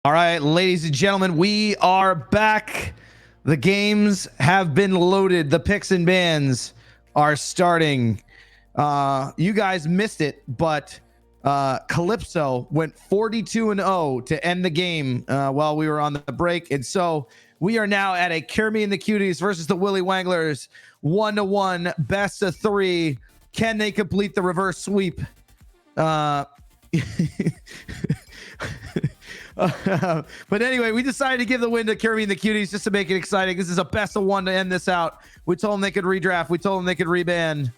All right, ladies and gentlemen, we are back. The games have been loaded. The picks and bans are starting. You guys missed it, but Calypso went 42-0 to end the game while we were on the break. And so we are now at a Kirby and the Cuties versus the Willy Wanglers 1-1, best of 3. Can they complete the reverse sweep? But anyway, we decided to give the win to Kirby and the Cuties just to make it exciting. This is a best of 1 to end this out. We told them they could redraft. We told them they could reban.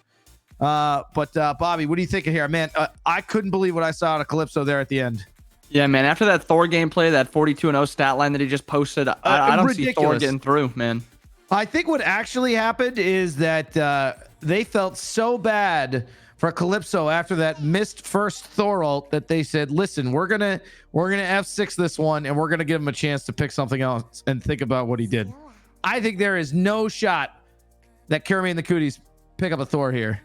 But Bobby, what are you thinking here, man? I couldn't believe what I saw out of Calypso there at the end. Yeah, man. After that Thor gameplay, that 42-0 stat line that he just posted, I don't see Thor getting through, man. I think what actually happened is that they felt so bad for Calypso after that missed first Thor ult that they said, listen, we're gonna F6 this one and we're gonna give him a chance to pick something else and think about what he did. I think there is no shot that Kirby and the Cooties pick up a Thor here.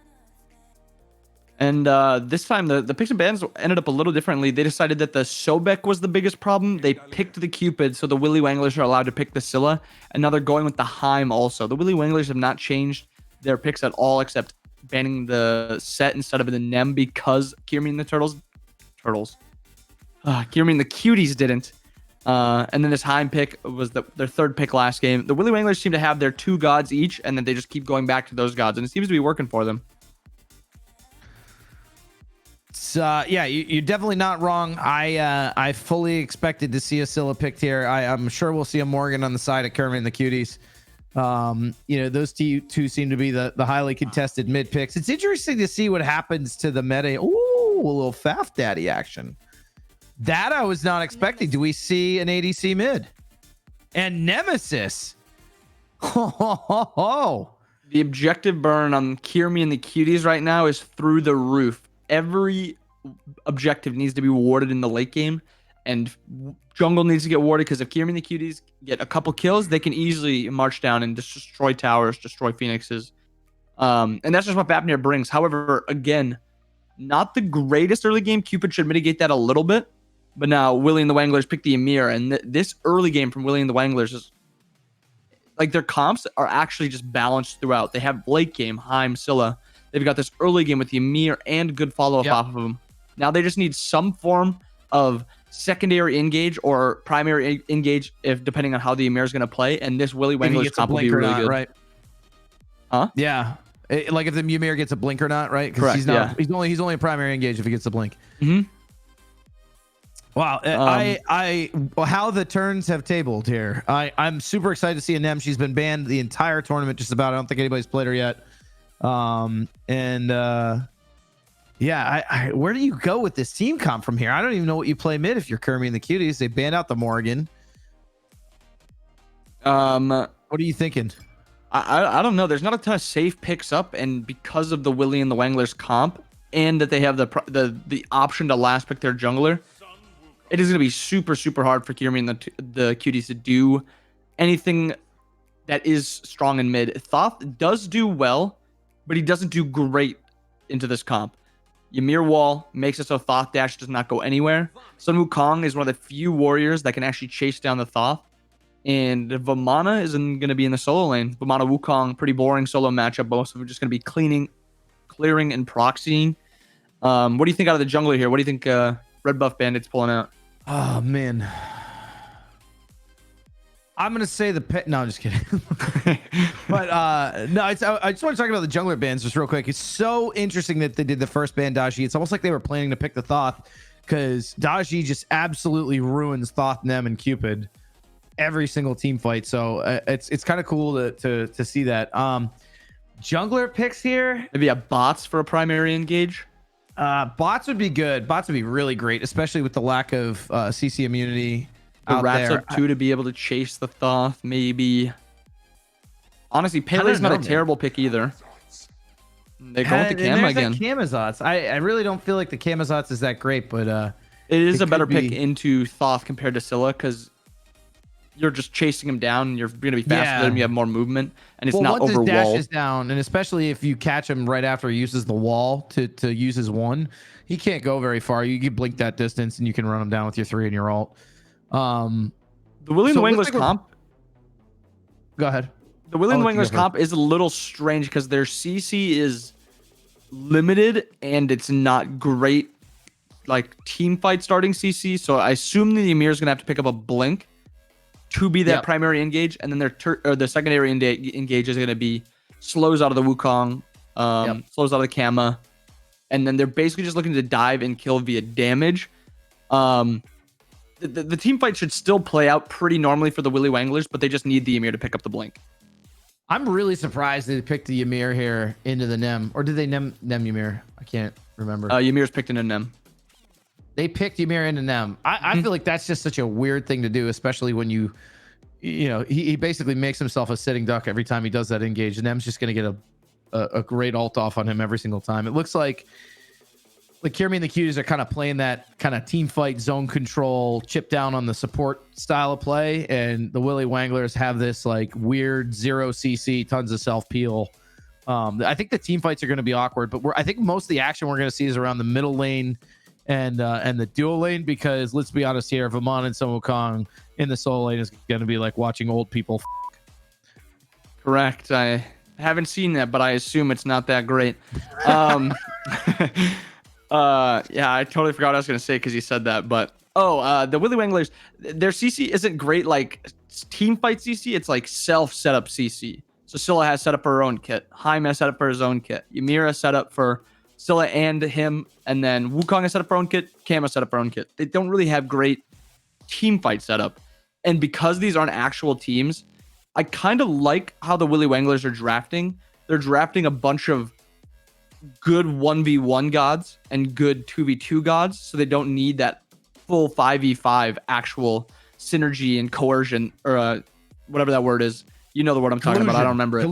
And this time the picks and bans ended up a little differently. They decided that the Sobek was the biggest problem. They picked the Cupid, so the Willy Wanglers are allowed to pick the Scylla, and now they're going with the Heim also. The Willy Wanglers have not changed their picks at all, except banning the set instead of the Nem because Kirby and the Kirby and the Cuties didn't. And then this Heim pick was their third pick last game. The Willy Wanglers seem to have their 2 gods each, and then they just keep going back to those gods, and it seems to be working for them. Yeah, you're definitely not wrong. I fully expected to see a Scylla picked here. I'm sure we'll see a Morgan on the side of Kirby and the Cuties. Those two seem to be the highly contested mid picks. It's interesting to see what happens to the meta. Ooh, a little Faf Daddy action. That I was not expecting. Do we see an ADC mid? And Nemesis. Oh. The objective burn on Kirby and the Cuties right now is through the roof. Every objective needs to be warded in the late game, and jungle needs to get warded because if Kirby and the Cuties get a couple kills, they can easily march down and just destroy towers, destroy phoenixes. And that's just what Fafnir brings. However, again, not the greatest early game. Cupid should mitigate that a little bit. But now Willy and the Wanglers pick the Ymir, and this early game from Willy and the Wanglers is like their comps are actually just balanced throughout. They have late game, Heim, Scylla. They've got this early game with the Ymir and good follow-up off of them. Now they just need some form of secondary engage or primary engage, if depending on how the Ymir is going to play. And this Willy Wangler's comp will be really good. Right? Huh? Yeah. Like if the Ymir gets a blink or not, right? Correct. He's only a primary engage if he gets a blink. Mm-hmm. Wow. How the turns have tabled here. I'm super excited to see a Nem. She's been banned the entire tournament just about. I don't think anybody's played her yet. Yeah, where do you go with this team comp from here? I don't even know what you play mid if you're Kirby and the Cuties. They banned out the Morgan. What are you thinking? I don't know. There's not a ton of safe picks up, and because of the Willy and the Wanglers comp, and that they have the option to last pick their jungler, it is going to be super hard for Kirby and the Cuties to do anything that is strong in mid. Thoth does do well, but he doesn't do great into this comp. Ymir wall makes it so Thoth dash does not go anywhere. Sun Wukong is one of the few warriors that can actually chase down the Thoth. And Vamana isn't going to be in the solo lane. Vamana Wukong, pretty boring solo matchup. Most of them are just going to be clearing, and proxying. What do you think out of the jungler here? What do you think Red Buff Bandit's pulling out? Oh, man. I'm going to say no, I'm just kidding. But no, I just want to talk about the jungler bans just real quick. It's so interesting that they did the first ban Daji. It's almost like they were planning to pick the Thoth because Daji just absolutely ruins Thoth, Nem, and Cupid every single team fight. So it's kind of cool to see that. Jungler picks here. Maybe a bots for a primary engage. Bots would be good. Bots would be really great, especially with the lack of CC immunity. The Rats up 2 to be able to chase the Thoth, maybe. Honestly, Pele's not a terrible pick either. They go with the Cam again. Camazotz. I really don't feel like the Camazotz is that great, but it is a better pick into Thoth compared to Scylla because you're just chasing him down and you're going to be faster than him. You have more movement, and it's not over wall. Once his dash is down, and especially if you catch him right after he uses the wall to use his 1, he can't go very far. You can blink that distance and you can run him down with your 3 and your ult. The Willie and So the it looks Wanglers like comp. Go ahead. The Willie I'll and the let you go Wanglers comp is a little strange because their CC is limited and it's not great, like team fight starting CC. So I assume the Ymir is gonna have to pick up a blink to be that Yep. primary engage, and then their secondary engage is gonna be slows out of the Wukong, slows out of the Kama, and then they're basically just looking to dive and kill via damage. The team fight should still play out pretty normally for the Willy Wanglers, but they just need the Ymir to pick up the blink. I'm really surprised they picked the Ymir here into the Nem, or did they Nem Ymir? I can't remember. Ymir's picked in a Nem. They picked Ymir into Nem. I feel like that's just such a weird thing to do, especially when you know, he basically makes himself a sitting duck every time he does that engage. And Nem's just going to get a great ult off on him every single time. It looks like Kirmi and the Cuties are kind of playing that kind of team fight, zone control, chip down on the support style of play. And the Willy Wanglers have this like weird 0 CC, tons of self peel. I think the team fights are going to be awkward, but I think most of the action we're going to see is around the middle lane and the dual lane, because let's be honest here, Vamon and Sun Wukong in the solo lane is going to be like watching old people. Correct. I haven't seen that, but I assume it's not that great. Yeah, I totally forgot what I was gonna say because you said that. But the Willy Wanglers, their CC isn't great like team fight CC. It's like self setup CC. So Scylla has set up her own kit. Jaime has set up for his own kit. Ymir has set up for Scylla and him, and then Wukong has set up her own kit. Cam has set up her own kit. They don't really have great team fight setup, and because these aren't actual teams, I kind of like how the Willy Wanglers are drafting. They're drafting a bunch of good 1v1 gods and good 2v2 gods, so they don't need that full 5v5 actual synergy and coercion, or whatever that word is. You know the word I'm talking about. I don't remember it.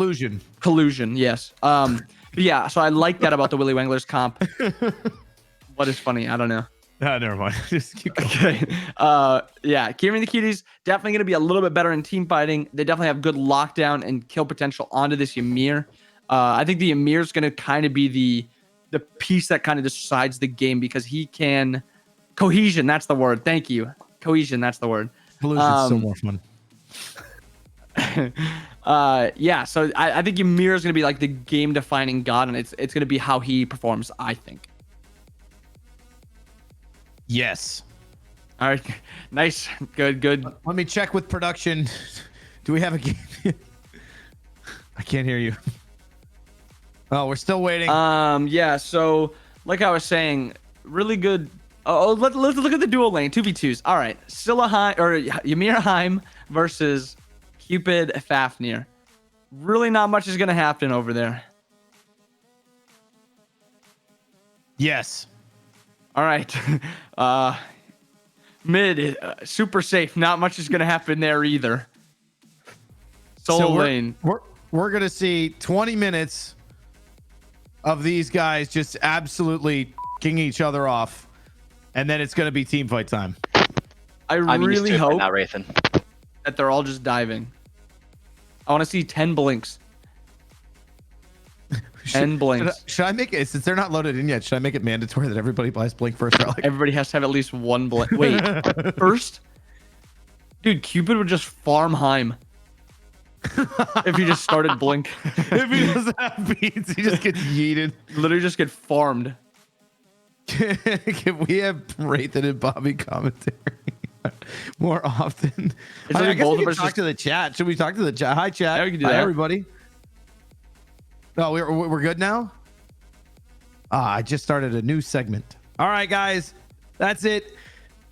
Collusion, yes. But yeah, so I like that about the Willy Wanglers comp. What is funny? I don't know. Never mind. Just keep going. Okay. Yeah, Kirmi and the Cuties definitely going to be a little bit better in team fighting. They definitely have good lockdown and kill potential onto this Ymir. I think the Ymir is going to kind of be the piece that kind of decides the game, because he can cohesion. That's the word. Thank you. Cohesion. That's the word. Collusion's so more fun. Yeah. So I think Ymir is going to be like the game defining god, and it's going to be how he performs, I think. Yes. All right. Nice. Good. Let me check with production. Do we have a game? I can't hear you. Oh, we're still waiting. Yeah. So, like I was saying, really good. Let's look at the dual lane 2v2s. All right, Scylla or Ymir Heim versus Cupid Fafnir. Really, not much is gonna happen over there. Yes. All right. Mid, super safe. Not much is gonna happen there either. Solo lane. We're gonna see 20 minutes of these guys just absolutely king each other off, and then it's going to be team fight time. I'm really hope now, Wraithyn, that they're all just diving. I want to see 10 blinks. 10 blinks. Should I make it, since they're not loaded in yet, should I make it mandatory that everybody buys blink first? Like... Everybody has to have at least one blink. Wait, first? Dude, Cupid would just farm Heim. If he just started blink. If he doesn't have beats, he just gets yeeted. Literally just get farmed. Can we have Wraithyn and Bobby commentary more often? I guess we can talk to the chat. Should we talk to the chat? Hi, chat. Yeah, we can do Hi, that. everybody. Oh, we're good now? I just started a new segment. All right, guys. That's it.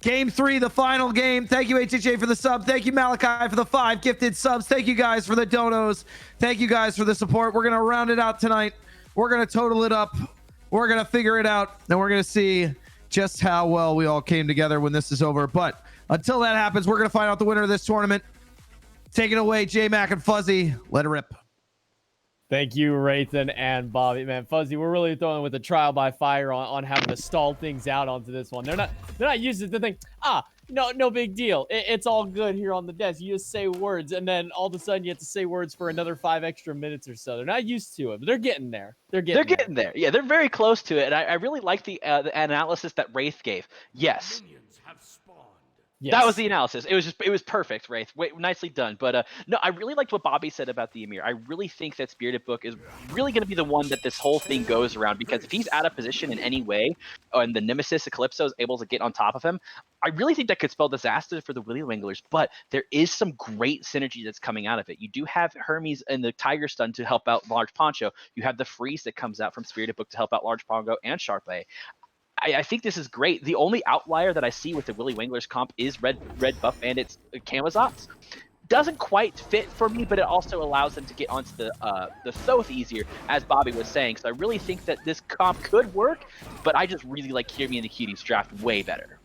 Game 3, the final game. Thank you, HHA, for the sub. Thank you, Malachi, for the 5 gifted subs. Thank you guys for the donos. Thank you guys for the support. We're going to round it out tonight. We're going to total it up. We're going to figure it out. And we're going to see just how well we all came together when this is over. But until that happens, we're going to find out the winner of this tournament. Take it away, J-Mac and Fuzzy. Let it rip. Thank you, Wraithyn and Bobby. Man, Fuzzy, we're really throwing with a trial by fire on having to stall things out onto this one. They're not used to the thing. No big deal. It's all good here on the desk. You just say words, and then all of a sudden you have to say words for another 5 extra minutes or so. They're not used to it, but they're getting there. They're getting there. Yeah, they're very close to it, and I really like the analysis that Wraith gave. Yes. That was the analysis. It was perfect, Wraith. Nicely done. But no, I really liked what Bobby said about the Emir. I really think that Spirited Book is really going to be the one that this whole thing goes around, because if he's out of position in any way, and the Nemesis Eclipso is able to get on top of him, I really think that could spell disaster for the Willy Wanglers. But there is some great synergy that's coming out of it. You do have Hermes and the Tiger Stun to help out Large Poncho. You have the freeze that comes out from Spirited Book to help out Large Pongo and Sharpay. I think this is great. The only outlier that I see with the Willy Wanglers comp is Red Buff Bandits Camazotz. Doesn't quite fit for me, but it also allows them to get onto the Thoth easier, as Bobby was saying. So I really think that this comp could work, but I just really like Kirmi and the Cuties draft way better.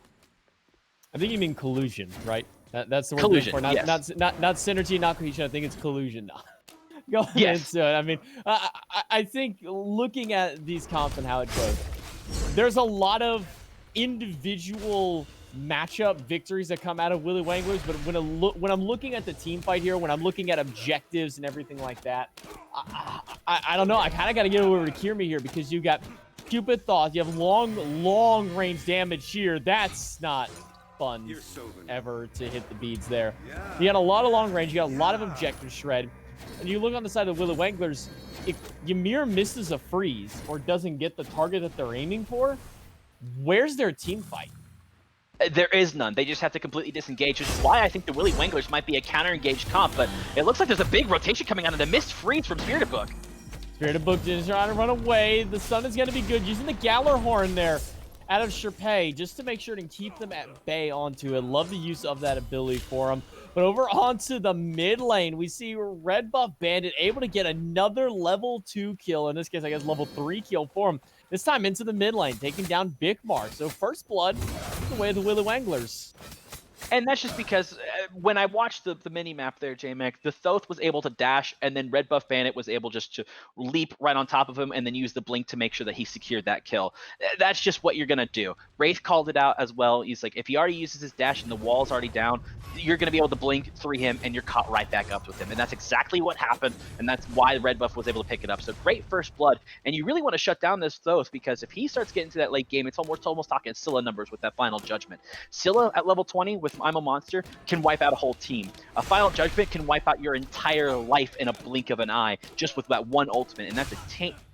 I think you mean collusion, right? That's the word Collusion, for not, yes. not synergy, not cohesion. I think it's collusion now. Go Yes. into it. I mean, I think looking at these comps and how it goes, there's a lot of individual matchup victories that come out of Willy Wanglers, but when I'm looking at the team fight here, when I'm looking at objectives and everything like that, I don't know. I kind of got to get over to Kirmi here, because you got Cupid Thought, you have long range damage here. That's not fun ever to hit the beads there. You got a lot of long range, you got a lot of objective shred, and you look on the side of the Willy Wanglers. If Ymir misses a freeze or doesn't get the target that they're aiming for, where's their team fight? There is none. They just have to completely disengage, which is why I think the Willy Wanglers might be a counter-engaged comp, but it looks like there's a big rotation coming out of the missed freeze from Spirited Book. Spirited Book is trying to run away. The stun is going to be good. Using the Galler Horn there out of Sharpay just to make sure to keep them at bay onto it. Love the use of that ability for him. But over onto the mid lane, we see Red Buff Bandit able to get another level 2 kill. In this case, I guess level 3 kill for him. This time into the mid lane, taking down Bigmar. So first blood, the way of the Willy Wanglers. And that's just because when I watched the mini-map there, JMac, the Thoth was able to dash, and then Red Buff Bandit was able just to leap right on top of him and then use the blink to make sure that he secured that kill. That's just what you're going to do. Wraith called it out as well. He's like, if he already uses his dash and the wall's already down, you're going to be able to blink, 3 him, and you're caught right back up with him. And that's exactly what happened, and that's why Red Buff was able to pick it up. So great first blood. And you really want to shut down this Thoth, because if he starts getting to that late game, it's almost talking Scylla numbers with that final judgment. Scylla at level 20 with I'm a Monster can wipe out a whole team. A final judgment can wipe out your entire life in a blink of an eye just with that one ultimate, and that's a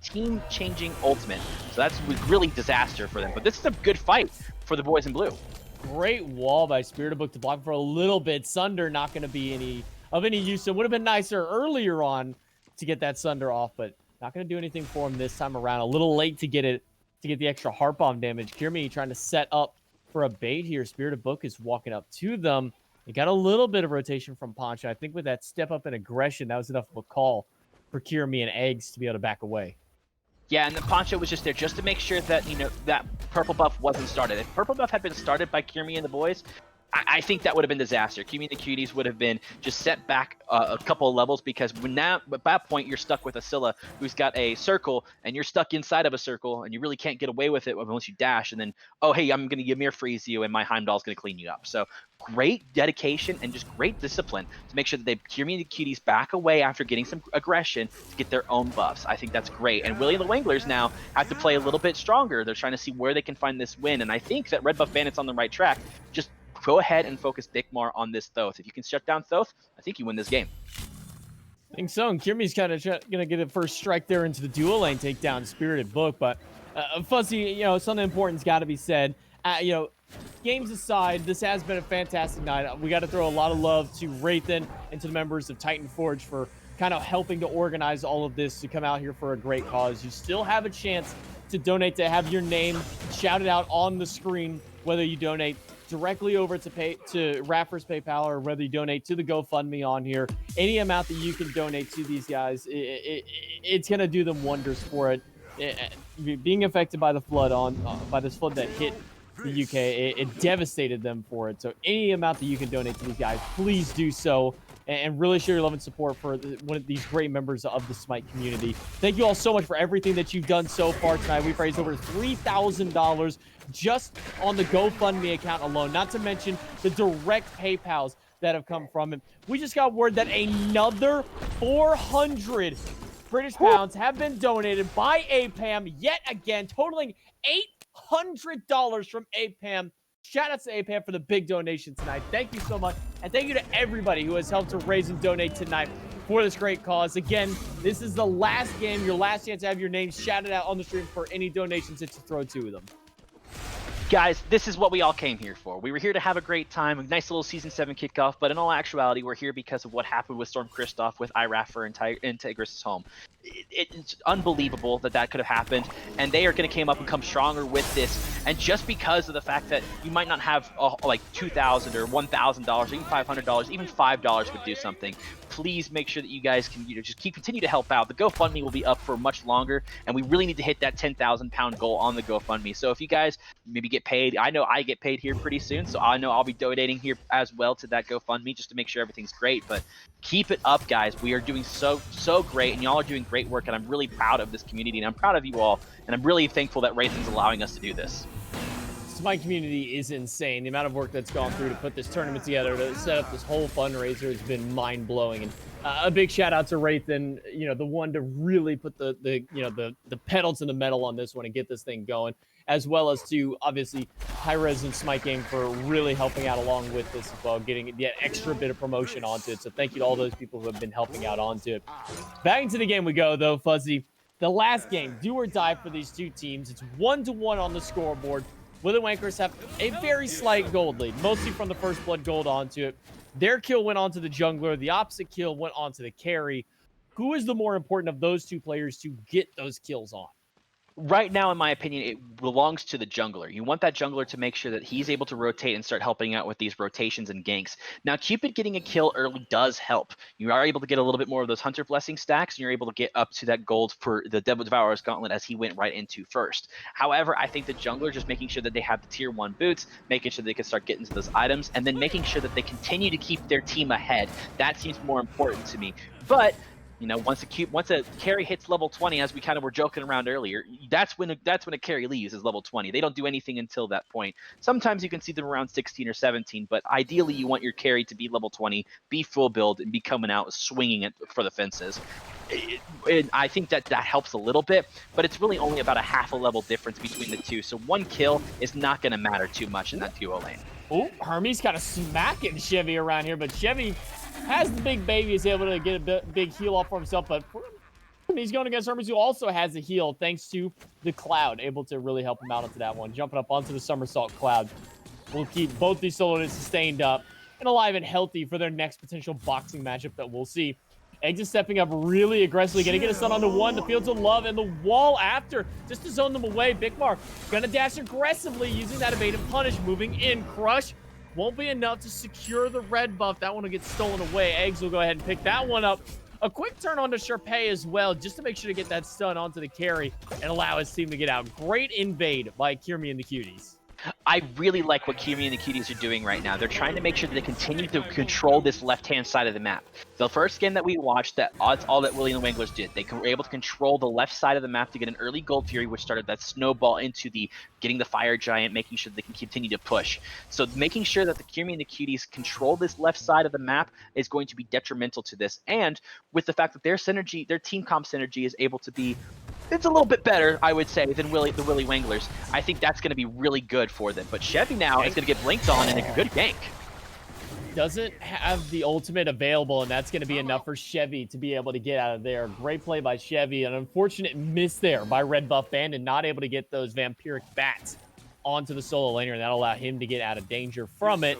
team-changing ultimate. So that's really disaster for them. But this is a good fight for the boys in blue. Great wall by Spirited Book to block for a little bit. Sunder not going to be of any use. It would have been nicer earlier on to get that Sunder off, but not going to do anything for him this time around. A little late to get the extra heart bomb damage. Kirmi trying to set up for a bait here. Spirited Book is walking up to them. They got a little bit of rotation from Poncho. I think with that step up in aggression, that was enough of a call for Kirmi and Eggs to be able to back away. Yeah, and the Poncho was just there just to make sure that, that purple buff wasn't started. If purple buff had been started by Kirmi and the boys, I think that would have been disaster. Kirmi and the Cuties would have been just set back a couple of levels, because at that point you're stuck with a Scylla who's got a circle, and you're stuck inside of a circle, and you really can't get away with it unless you dash, and then, oh hey, I'm going to Ymir freeze you, and my Heimdall's going to clean you up. So great dedication and just great discipline to make sure that Kirmi and the Cuties back away after getting some aggression to get their own buffs. I think that's great. And Willy and the Wanglers now have to play a little bit stronger. They're trying to see where they can find this win, and I think that Red Buff Bandit's on the right track. Just go ahead and focus Bigmar on this Thoth. If you can shut down Thoth, I think you win this game. I think so. And Kirmi's kind of going to get a first strike there into the dual lane, take down Spirited Book. But Fuzzy, something important's got to be said. Games aside, this has been a fantastic night. We got to throw a lot of love to Wraithyn and to the members of Titan Forge for kind of helping to organize all of this to come out here for a great cause. You still have a chance to donate, to have your name shouted out on the screen, whether you donate directly over to iRAFFER's PayPal, or whether you donate to the GoFundMe on here. Any amount that you can donate to these guys, it's going to do them wonders for it. Being affected by the flood by this flood that hit the UK, it devastated them for it. So any amount that you can donate to these guys, please do so, and really show your love and support for one of these great members of the SMITE community. Thank you all so much for everything that you've done so far tonight. We've raised over $3,000 just on the GoFundMe account alone, not to mention the direct PayPals that have come from it. We just got word that another 400 British pounds have been donated by APAM yet again, totaling $800 from APAM Shout out to APAM for the big donation tonight. Thank you so much. And thank you to everybody who has helped to raise and donate tonight for this great cause. Again, this is the last game, your last chance to have your name shouted out on the stream for any donations that you throw to them. Guys, this is what we all came here for. We were here to have a great time, a nice little Season 7 kickoff, but in all actuality, we're here because of what happened with Storm Kristoff, with iRAFFER and Tigress' home. It's unbelievable that that could have happened, and they are going to come up and come stronger with this. And just because of the fact that you might not have like $2,000 or $1,000, even $500, even $5 would do something. Please make sure that you guys can just continue to help out. The GoFundMe will be up for much longer, and we really need to hit that 10,000 pound goal on the GoFundMe. So if you guys maybe get paid, I know I get paid here pretty soon, so I know I'll be donating here as well to that GoFundMe just to make sure everything's great. But keep it up, guys. We are doing so great, and y'all are doing great work, and I'm really proud of this community, and I'm proud of you all, and I'm really thankful that Wraithyn's allowing us to do this. SMITE community is insane. The amount of work that's gone through to put this tournament together, to set up this whole fundraiser has been mind-blowing. And a big shout out to Wraithyn, the one to really put the pedal to the metal on this one and get this thing going, as well as to obviously hi-rez and SMITE Game for really helping out along with this as well, getting that extra bit of promotion onto it. So thank you to all those people who have been helping out onto it. Back into the game we go though, Fuzzy. The last game, do or die for these two teams. It's 1-1 on the scoreboard. Willywankerz have a very slight gold lead, mostly from the first blood gold onto it. Their kill went onto the jungler. The opposite kill went onto the carry. Who is the more important of those two players to get those kills on? Right now, in my opinion, it belongs to the jungler. You want that jungler to make sure that he's able to rotate and start helping out with these rotations and ganks. Now, Cupid getting a kill early does help. You are able to get a little bit more of those Hunter Blessing stacks, and you're able to get up to that gold for the Devil Devourer's Gauntlet as he went right into first. However, I think the jungler just making sure that they have the tier 1 boots, making sure they can start getting to those items, and then making sure that they continue to keep their team ahead. That seems more important to me. But once a carry hits level 20, as we kind of were joking around earlier, that's when a carry leaves is level 20. They don't do anything until that point. Sometimes you can see them around 16 or 17, but ideally you want your carry to be level 20, be full build, and be coming out swinging it for the fences. I think that helps a little bit, but it's really only about a half a level difference between the two. So one kill is not going to matter too much in that duo lane. Oh, Hermes kind of smacking Chevy around here, but Chevy has the big baby, is able to get a big heal off for himself, but he's going against Hermes, who also has a heal thanks to the Cloud, able to really help him out into that one. Jumping up onto the Somersault Cloud. We'll keep both these soloists sustained up and alive and healthy for their next potential boxing matchup that we'll see. Eggs is stepping up really aggressively, gonna get a stun onto one, the Fields of Love, and the wall after, just to zone them away. Bigmar gonna dash aggressively, using that evade and punish, moving in. Crush won't be enough to secure the red buff. That one will get stolen away. Eggs will go ahead and pick that one up. A quick turn onto Sharpay as well, just to make sure to get that stun onto the carry and allow his team to get out. Great invade by Kirmi and the Cuties. I really like what Kirmi and the Cuties are doing right now. They're trying to make sure that they continue to control this left-hand side of the map. The first game that we watched, that's all that Willywankerz did. They were able to control the left side of the map to get an early Gold Fury, which started that snowball into getting the Fire Giant, making sure that they can continue to push. So making sure that the Kirmi and the Cuties control this left side of the map is going to be detrimental to this. And with the fact that their synergy, their team comp synergy is able to be, it's a little bit better, I would say, than the Willywankerz. I think that's going to be really good for them. But Chevy now is going to get blinked on and a good gank. Doesn't have the ultimate available, and that's going to be enough for Chevy to be able to get out of there. Great play by Chevy. An unfortunate miss there by Red Buff Bandit, not able to get those vampiric bats onto the solo laner, and that'll allow him to get out of danger from it.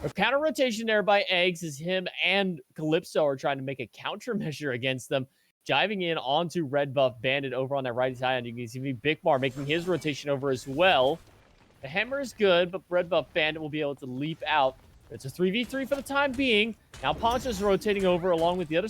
A counter rotation there by Eggs as him and Calypso are trying to make a countermeasure against them. Jiving in onto Red Buff Bandit over on that right side, and you can see Bigmar making his rotation over as well. The hammer is good, but Red Buff Bandit will be able to leap out. It's a 3v3 for the time being. Now Poncho's rotating over along with the other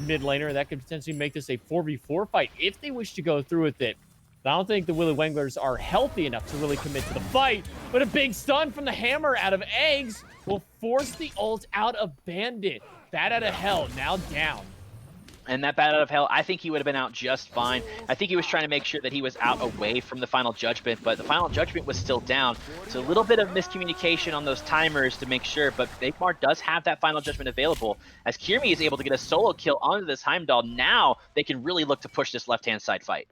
mid laner. That could potentially make this a 4v4 fight if they wish to go through with it. But I don't think the Willywankerz are healthy enough to really commit to the fight. But a big stun from the hammer out of Eggs will force the ult out of Bandit. Bat out of hell, now down. And that bat out of hell, I think he would have been out just fine. I think he was trying to make sure that he was out away from the final judgment, but the final judgment was still down. So a little bit of miscommunication on those timers to make sure, but Bigmar does have that final judgment available. As Kirmi is able to get a solo kill onto this Heimdall, now they can really look to push this left-hand side fight.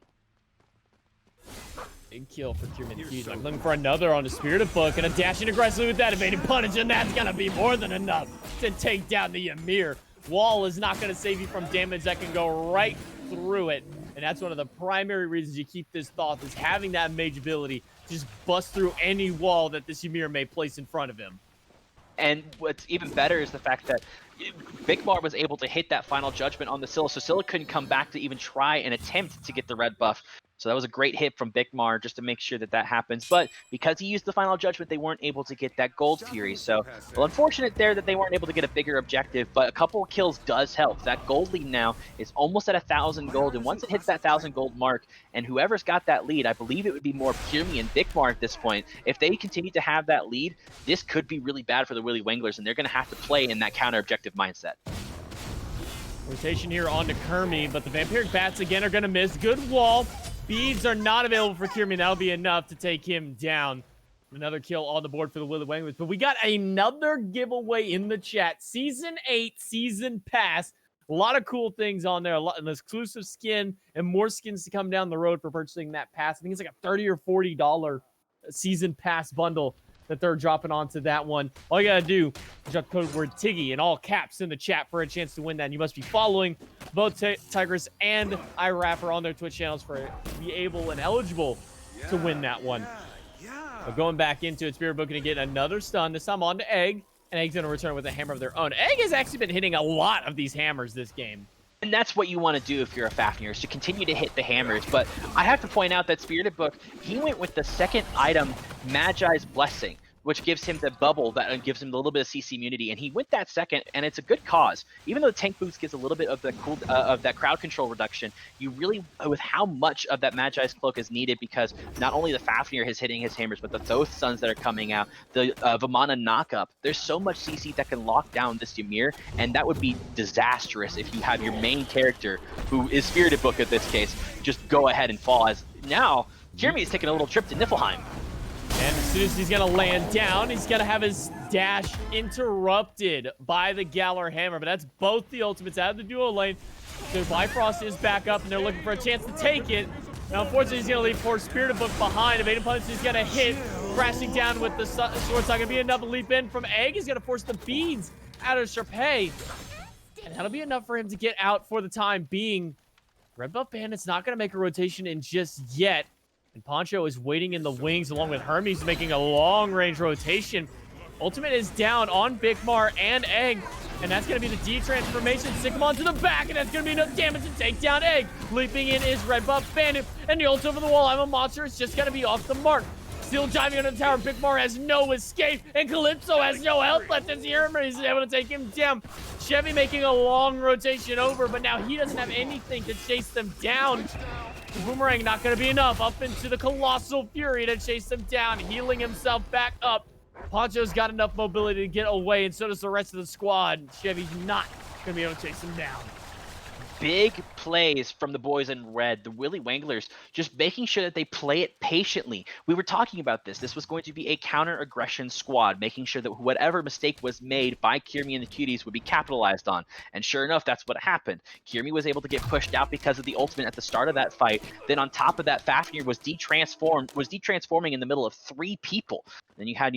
Big kill for Kierman Hughes. I'm looking for another on the Spirited Book and a dashing aggressively with that evading punish, and that's gonna be more than enough to take down the Ymir. Wall is not gonna save you from damage that can go right through it, and that's one of the primary reasons you keep this Thoth, is having that mage ability to just bust through any wall that this Ymir may place in front of him. And what's even better is the fact that Bigmar was able to hit that final judgment on the Scylla, so Scylla couldn't come back to even try and attempt to get the red buff. So that was a great hit from Bigmar just to make sure that that happens. But because he used the final judgment, they weren't able to get that gold Fury. So, well, unfortunate there that they weren't able to get a bigger objective, but a couple of kills does help. That gold lead now is almost at 1,000 gold, and once it hits that 1,000 gold mark, and whoever's got that lead, I believe it would be more Kiermy and Bigmar at this point. If they continue to have that lead, this could be really bad for the Willy Wanglers, and they're going to have to play in that counter-objective mindset. Rotation here onto Kermie, but the Vampiric Bats again are going to miss. Good wall. Beads are not available for Kierman. That'll be enough to take him down. Another kill on the board for the Willy Wanglers. But we got another giveaway in the chat. Season 8 Season Pass. A lot of cool things on there. An exclusive skin and more skins to come down the road for purchasing that pass. I think it's like a $30 or $40 Season Pass bundle that they're dropping onto that one. All you gotta do is drop the code word Tiggy in all caps in the chat for a chance to win that. And you must be following both Tigress and iRAFFER on their Twitch channels for to be able and eligible to win that one. But going back into it, Spirit Book gonna get another stun, this time on to Egg, and Egg's gonna return with a hammer of their own. Egg has actually been hitting a lot of these hammers this game. And that's what you want to do if you're a Fafnir, is to continue to hit the hammers. But I have to point out that Spirited Book, he went with the second item, Magi's Blessing, which gives him the bubble that gives him a little bit of CC immunity, and he went that second, and it's a good cause. Even though the tank boots gives a little bit of the of that crowd control reduction, you really, with how much of that Magi's Cloak is needed, because not only the Fafnir is hitting his hammers, but the Thoth Suns that are coming out, the Vamana knockup, there's so much CC that can lock down this Ymir, and that would be disastrous if you have your main character, who is Spirited Book in this case, just go ahead and fall. As now, Jeremy is taking a little trip to Niflheim. And as soon as he's going to land down, he's going to have his dash interrupted by the Galar Hammer. But that's both the ultimates out of the duo lane. So Bifrost is back up, and they're looking for a chance to take it. Now, unfortunately, he's going to leave poor Spirited Book behind. Evading punch, he's going to hit. Crashing down with the sword. It's not going to be enough to leap in from Egg. He's going to force the beads out of Sharpay. And that'll be enough for him to get out for the time being. Red Buff Bandit's not going to make a rotation in just yet. And Poncho is waiting in the wings along with Hermes making a long-range rotation. Ultimate is down on Bigmar and Egg. And that's going to be the D-transformation. Stick him onto the back, and that's going to be enough damage to take down Egg. Leaping in is Red Buff Bandit. And the ult over the wall. I'm a monster. It's just going to be off the mark. Still diving under the tower. Bigmar has no escape. And Calypso has no health left as Hermes is able to take him down. Chevy making a long rotation over, but now he doesn't have anything to chase them down. Boomerang not going to be enough. Up into the Colossal Fury to chase him down, healing himself back up. Poncho's got enough mobility to get away, and so does the rest of the squad. Chevy's not going to be able to chase him down. Big plays from the boys in red, the Willy Wanglers, just making sure that they play it patiently. We were talking about this. This was going to be a counter-aggression squad, making sure that whatever mistake was made by Kiermy and the Cuties would be capitalized on. And sure enough, that's what happened. Kiermy was able to get pushed out because of the ultimate at the start of that fight. Then on top of that, Fafnir was detransforming in the middle of 3 people. Then you had,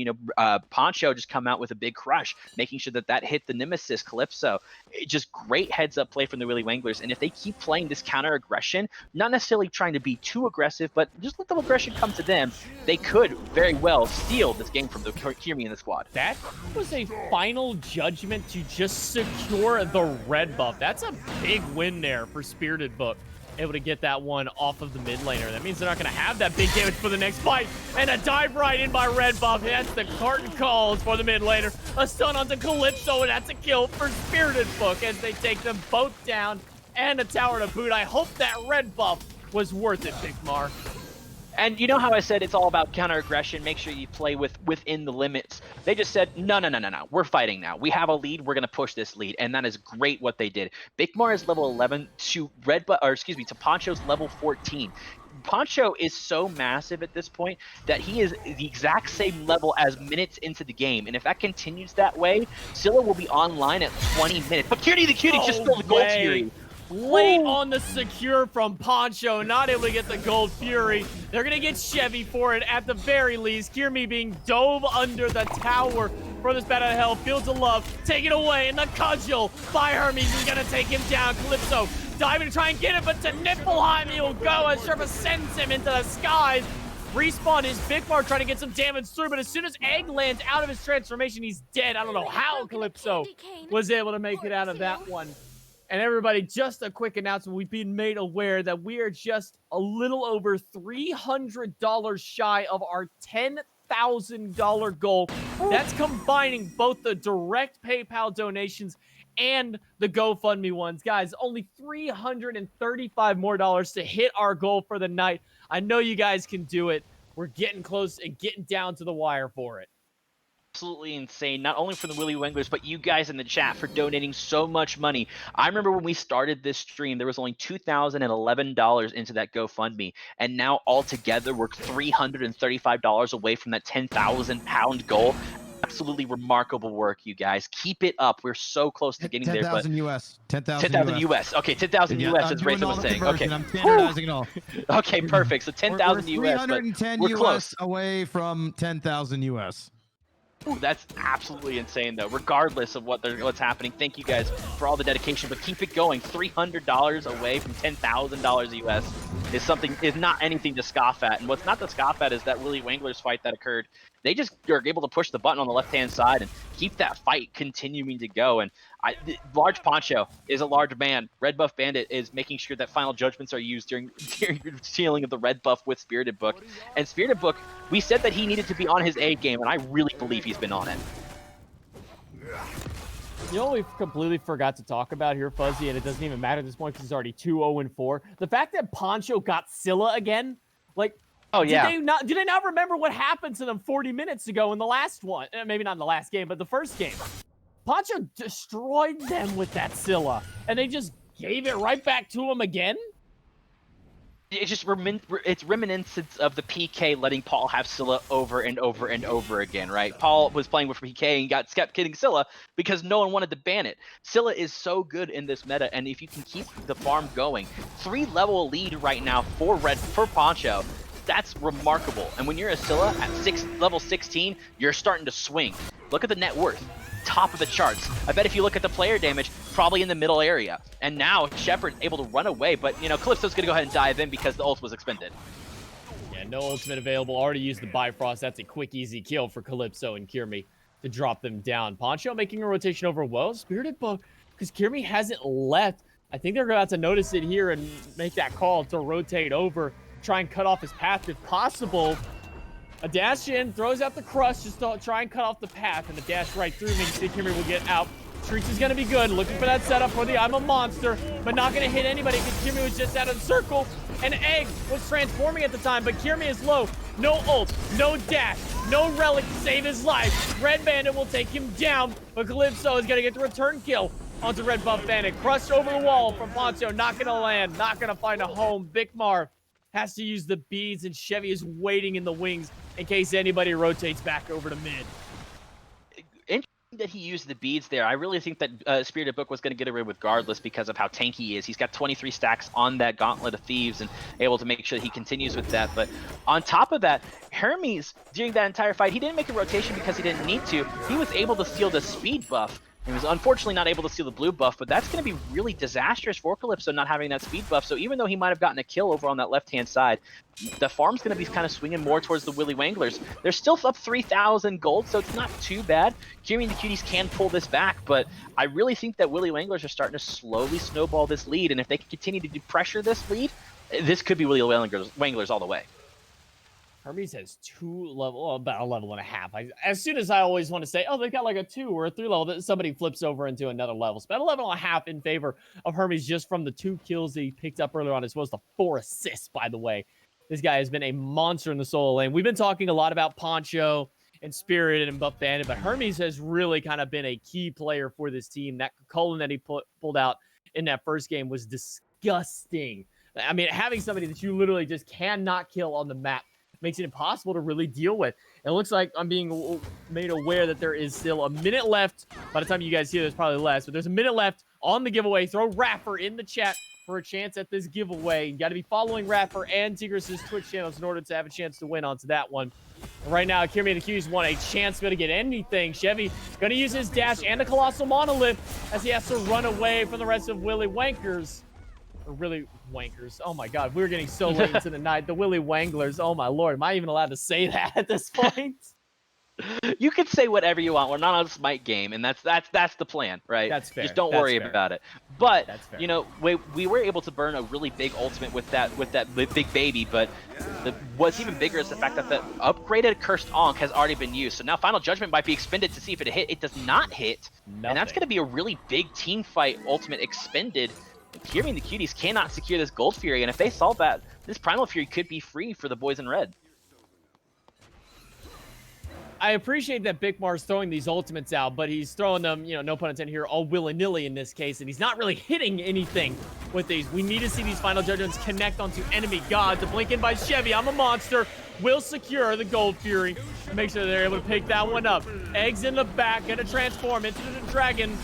Poncho just come out with a big crush, making sure that that hit the Nemesis, Calypso. Just great heads-up play from the Willy Wanglers. And if they keep playing this counter-aggression, not necessarily trying to be too aggressive, but just let the aggression come to them, they could very well steal this game from the Kiermy and the squad. That was a final judgment to just secure the red buff. That's a big win there for Spirited Book. Able to get that one off of the mid laner. That means they're not going to have that big damage for the next fight. And a dive right in by Red Buff. That's the curtain calls for the mid laner. A stun onto Calypso, and that's a kill for Spirited Book as they take them both down. And a tower to boot. I hope that Red Buff was worth it, Bigmar. And you know how I said it's all about counter-aggression, make sure you play within the limits. They just said, no, we're fighting now. We have a lead, we're going to push this lead, and that is great what they did. Bigmar is level 11 to Poncho's level 14. Poncho is so massive at this point that he is the exact same level as minutes into the game. And if that continues that way, Scylla will be online at 20 minutes. But Cutie the Cutie just stole the gold Fury. Late on the secure from Poncho, not able to get the Gold Fury. They're going to get Chevy for it at the very least. Kirmi being dove under the tower for this battle of hell. Fields of Love taken away, and the cudgel by Hermes is going to take him down. Calypso diving to try and get it, but to Niflheim he will go as Sherpa sends him into the skies. Respawn is Bigmar trying to get some damage through, but as soon as Egg lands out of his transformation, he's dead. I don't know how Calypso was able to make it out of that one. And everybody, just a quick announcement. We've been made aware that we are just a little over $300 shy of our $10,000 goal. That's combining both the direct PayPal donations and the GoFundMe ones. Guys, only $335 more to hit our goal for the night. I know you guys can do it. We're getting close and getting down to the wire for it. Absolutely insane, not only for the Willy Wenglers, but you guys in the chat for donating so much money. I remember when we started this stream, there was only $2,011 into that GoFundMe, and now altogether we're $335 away from that £10,000 goal. Absolutely remarkable work, you guys. Keep it up. We're so close to getting there. 10,000 US. 10,000 US. Okay, 10,000 US as Wraithyn was saying. Okay. I'm standardizing it all. Okay, perfect. So 10,000 US. 310 we're US close. away from 10,000 US. Ooh, that's absolutely insane, though. Regardless of what's happening, thank you guys for all the dedication. But keep it going. $300 away from $10,000 US is not anything to scoff at. And what's not to scoff at is that Willy Wenglers fight that occurred. They just are able to push the button on the left-hand side and keep that fight continuing to go. And Large Poncho is a large man. Red Buff Bandit is making sure that final judgments are used during sealing of the red buff with Spirited Book. And Spirited Book, we said that he needed to be on his A game, and I really believe he's been on it. You know what we completely forgot to talk about here, Fuzzy, and it doesn't even matter at this point because he's already 2-0-4. The fact that Poncho got Scylla again, like, oh yeah. Do they not remember what happened to them 40 minutes ago in the last one? Maybe not in the last game, but the first game. Poncho destroyed them with that Scylla, and they just gave it right back to him again? It's just it's reminiscence of the PK letting Paul have Scylla over and over and over again, right? Paul was playing with PK and kept getting Scylla because no one wanted to ban it. Scylla is so good in this meta, and if you can keep the farm going, 3-level lead right now for Poncho. That's remarkable. And when you're a Scylla at level 16, you're starting to swing. Look at the net worth. Top of the charts. I bet if you look at the player damage, probably in the middle area. And now Shepard's able to run away, but Calypso's gonna go ahead and dive in because the ult was expended. Yeah, no ultimate available. Already used the Bifrost. That's a quick, easy kill for Calypso and Kirmi to drop them down. Poncho making a rotation over well. Spirited Book, because Kirmi hasn't left. I think they're about to notice it here and make that call to rotate over, try and cut off his path if possible. A dash in, throws out the crush just to try and cut off the path, and the dash right through makes Kirmi will get out. Shrieks is going to be good, looking for that setup for the I'm a Monster, but not going to hit anybody because Kirmi was just out of the circle, and Egg was transforming at the time, but Kirmi is low. No ult, no dash, no relic to save his life. Red Bandit will take him down, but Calypso is going to get the return kill onto Red Buff Bandit. Crushed over the wall from Poncho, not going to land, not going to find a home. Bigmar has to use the beads, and Chevy is waiting in the wings in case anybody rotates back over to mid. Interesting that he used the beads there. I really think that Spirited Book was going to get away regardless because of how tanky he is. He's got 23 stacks on that Gauntlet of Thieves and able to make sure that he continues with that. But on top of that, Hermes, during that entire fight, he didn't make a rotation because he didn't need to. He was able to steal the speed buff. He was unfortunately not able to steal the blue buff, but that's going to be really disastrous for Calypso not having that speed buff. So even though he might have gotten a kill over on that left-hand side, the farm's going to be kind of swinging more towards the Willy Wenglers. They're still up 3,000 gold, so it's not too bad. Kirmi and the Cuties can pull this back, but I really think that Willy Wenglers are starting to slowly snowball this lead, and if they can continue to pressure this lead, this could be Willy Wenglers all the way. Hermes has about a level and a half. As soon as I always want to say, oh, they've got like a 2 or a 3 level, that somebody flips over into another level. So about a level and a half in favor of Hermes just from the 2 kills that he picked up earlier on, as well as the 4 assists, by the way. This guy has been a monster in the solo lane. We've been talking a lot about Poncho and Spirit and Buff Bandit, but Hermes has really kind of been a key player for this team. That Cullen that he pulled out in that first game was disgusting. I mean, having somebody that you literally just cannot kill on the map makes it impossible to really deal with. It looks like I'm being made aware that there is still a minute left. By the time you guys hear, there's probably less, but there's a minute left on the giveaway. Throw iRAFFER in the chat for a chance at this giveaway. You got to be following iRAFFER and Tigress's Twitch channels in order to have a chance to win onto that one. Right now, Kirmi and the Qs want a chance to get anything. Chevy going to use his dash and the Colossal Monolith as he has to run away from the rest of Willy Wankers. Or really Wankers. Oh my god, we're getting so late into the night. The Willy Wanglers. Oh my lord, am I even allowed to say that at this point? You can say whatever you want. We're not on a SMITE game, and that's the plan, right? That's fair. Just don't worry about it. But you know, we were able to burn a really big ultimate with that big baby. But what's even bigger is the fact that the upgraded Cursed Ankh has already been used. So now Final Judgment might be expended to see if it hit. It does not hit, and that's going to be a really big team fight ultimate expended. Kirmi and the Cuties cannot secure this Gold Fury, and if they solve that, this Primal Fury could be free for the boys in red. I appreciate that Bigmar's throwing these ultimates out, but he's throwing them, you know, no pun intended here, all willy-nilly in this case, and he's not really hitting anything with these. We need to see these Final Judgments connect onto enemy gods. The blink in by Chevy, I'm a monster, will secure the Gold Fury. Make sure they're able to pick that one up. Eggs in the back, gonna transform into the dragon.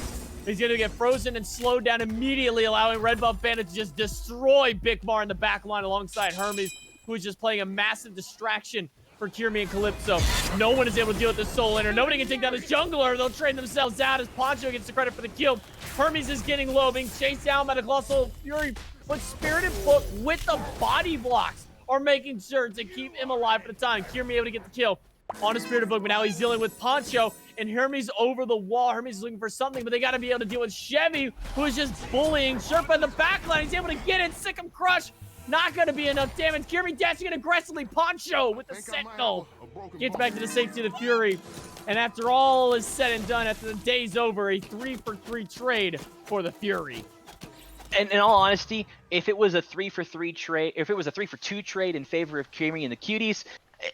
He's going to get frozen and slowed down immediately, allowing Red Buff Bandit to just destroy Bigmar in the back line alongside Hermes, who is just playing a massive distraction for Kirmi and Calypso. No one is able to deal with this Soul Ender. Nobody can take down this jungler. They'll trade themselves out as Poncho gets the credit for the kill. Hermes is getting low, being chased down by the Colossal Fury, but Spirited Book with the body blocks are making sure to keep him alive for the time. Kirmi able to get the kill on a Spirited Book, but now he's dealing with Poncho, and Hermes over the wall. Hermes is looking for something, but they got to be able to deal with Chevy, who is just bullying Sherpa in the backline. He's able to get in. Sick 'em Crush. Not going to be enough damage. Kirmi dashing in aggressively. Poncho with the Sentinel gets back to the safety of the Fury. And after all is said and done, after the day's over, a 3-for-3 trade for the Fury. And in all honesty, if it was a 3-for-3 trade, if it was a 3-for-2 trade in favor of Kirmi and the Cuties,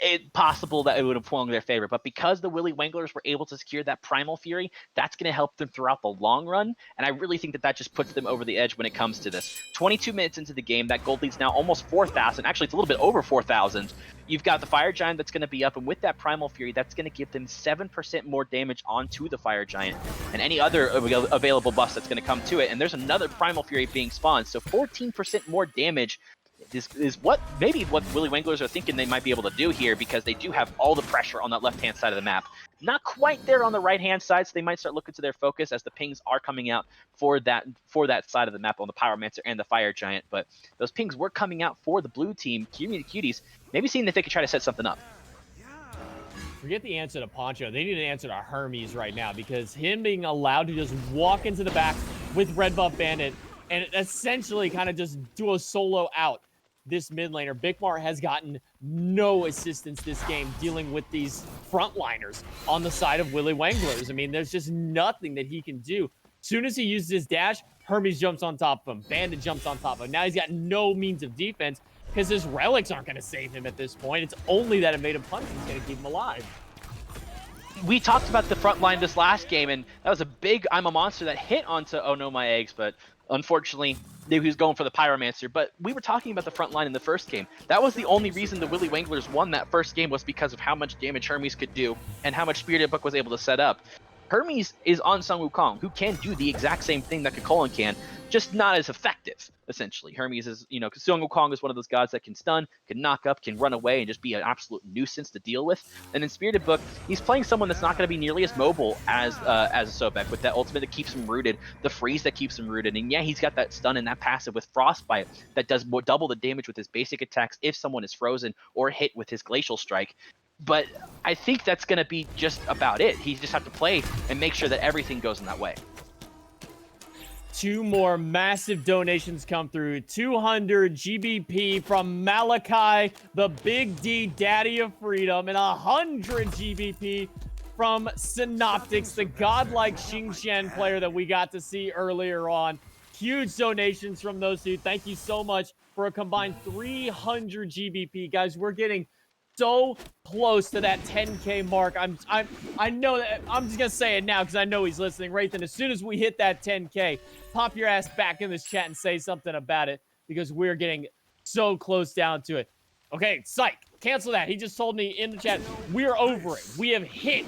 it's possible that it would have swung their favor. But because the Willy Wanglers were able to secure that Primal Fury, that's going to help them throughout the long run. And I really think that that just puts them over the edge when it comes to this. 22 minutes into the game, that gold lead's now almost 4,000. Actually, it's a little bit over 4,000. You've got the Fire Giant that's going to be up, and with that Primal Fury, that's going to give them 7% more damage onto the Fire Giant and any other available buffs that's going to come to it. And there's another Primal Fury being spawned, so 14% more damage is what Willy Wanglers are thinking they might be able to do here, because they do have all the pressure on that left-hand side of the map. Not quite there on the right-hand side, so they might start looking to their focus as the pings are coming out for that side of the map on the Pyromancer and the Fire Giant. But those pings were coming out for the blue team, Kirmi the Cuties, maybe seeing if they could try to set something up. Forget the answer to Poncho. They need an answer to Hermes right now, because him being allowed to just walk into the back with Red Buff Bandit and essentially kind of just do a solo out this mid laner. Bigmar has gotten no assistance this game dealing with these frontliners on the side of Willy Wanglers. I mean, there's just nothing that he can do. Soon as he uses his dash, Hermes jumps on top of him. Bandit jumps on top of him. Now he's got no means of defense because his relics aren't going to save him at this point. It's only that Evasive Punch is going to keep him alive. We talked about the front line this last game, and that was a big I'm a monster that hit onto Oh No My Eggs, but unfortunately, he was going for the Pyromancer. But we were talking about the front line in the first game. That was the only reason the Willy Wanglers won that first game, was because of how much damage Hermes could do and how much Spirited Book was able to set up. Hermes is on Sun Wukong, who can do the exact same thing that Kukulkan can, just not as effective, essentially. Hermes is, you know, Sun Wukong is one of those gods that can stun, can knock up, can run away, and just be an absolute nuisance to deal with. And in Spirited Book, he's playing someone that's not going to be nearly as mobile as a Sobek, with that ultimate that keeps him rooted, the freeze that keeps him rooted. And yeah, he's got that stun and that passive with Frostbite that does double the damage with his basic attacks if someone is frozen or hit with his Glacial Strike. But I think that's going to be just about it. He just have to play and make sure that everything goes in that way. Two more massive donations come through. 200 GBP from Malachi, the Big D Daddy of Freedom, and 100 GBP from Synoptics, the godlike Xingqian player that we got to see earlier on. Huge donations from those two. Thank you so much for a combined 300 GBP. Guys, we're getting so close to that 10K mark. I know that I'm just gonna say it now because I know he's listening. Wraithyn, as soon as we hit that 10K, pop your ass back in this chat and say something about it, because we're getting so close down to it. Okay, psych. cancel that. He just told me in the chat, we're over it. We have hit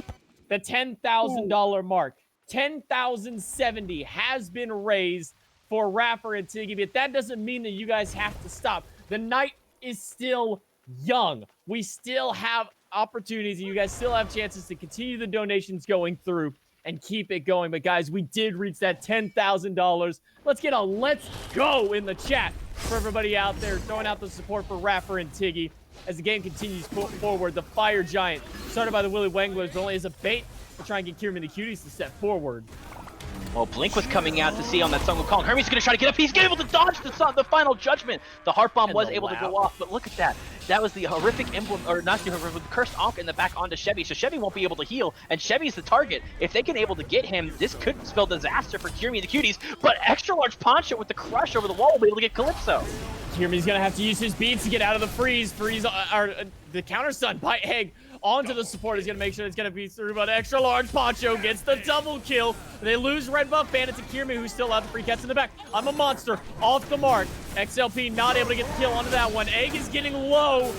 the $10,000 mark. 10,070 has been raised for iRAFFER and Tiggy, but that doesn't mean that you guys have to stop. The night is still young. We still have opportunities, and you guys still have chances to continue the donations going through and keep it going. But guys, we did reach that $10,000. Let's get a let's go in the chat for everybody out there throwing out the support for iRAFFER and Tiggy as the game continues forward. The Fire Giant, started by the Willy Wanglers, but only as a bait to try and get Kieran and the Cuties to step forward. Well, Blink was coming out to see on that Sun Wukong. Hermes is going to try to get up. He's able to dodge the final judgment. The Heart Bomb was able to go off, but look at that. That was the horrific emblem, or not the horrific, cursed Ankh in the back onto Chevy. So Chevy won't be able to heal, and Chevy's the target. If they can able to get him, this could spell disaster for Kieran and the Cuties. But extra large Poncho with the crush over the wall will be able to get Calypso. Kieran's going to have to use his beads to get out of the freeze. The counter stun by Egg onto the support is going to make sure it's going to be through, but extra large Poncho gets the double kill. They lose red buff bandit to Kieran, who's still out the free cats in the back. I'm a monster off the mark. XLP not able to get the kill onto that one. Egg is getting low.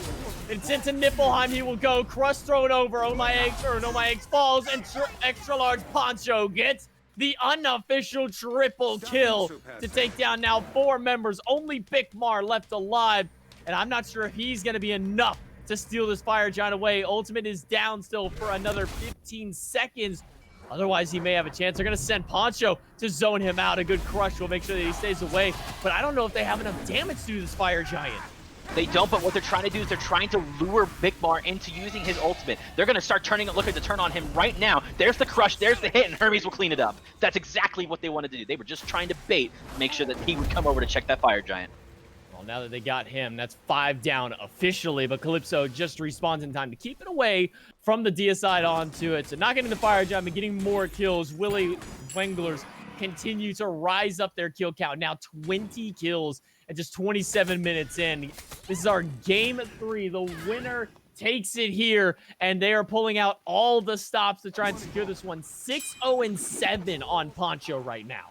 And sent to Niflheim, he will go. Crush thrown over. Oh my eggs falls, and extra large Poncho gets the unofficial triple kill to take down now 4 members. Only Bikmar left alive, and I'm not sure if he's going to be enough to steal this Fire Giant away. Ultimate is down still for another 15 seconds. Otherwise, he may have a chance. They're going to send Poncho to zone him out. A good crush will make sure that he stays away. But I don't know if they have enough damage to do this Fire Giant. They don't, but what they're trying to do is they're trying to lure Bikmar into using his ultimate. They're going to start looking to turn on him right now. There's the crush, there's the hit, and Hermes will clean it up. That's exactly what they wanted to do. They were just trying to bait, make sure that he would come over to check that Fire Giant. Well, now that they got him, that's 5 down officially, but Calypso just respawns in time to keep it away from the DSI onto it. So not getting the Fire Giant, but getting more kills. Willy Wanglers continue to rise up their kill count. Now 20 kills at just 27 minutes in. This is our game 3. The winner takes it here, and they are pulling out all the stops to try and secure this one. 6-0-7 on Poncho right now.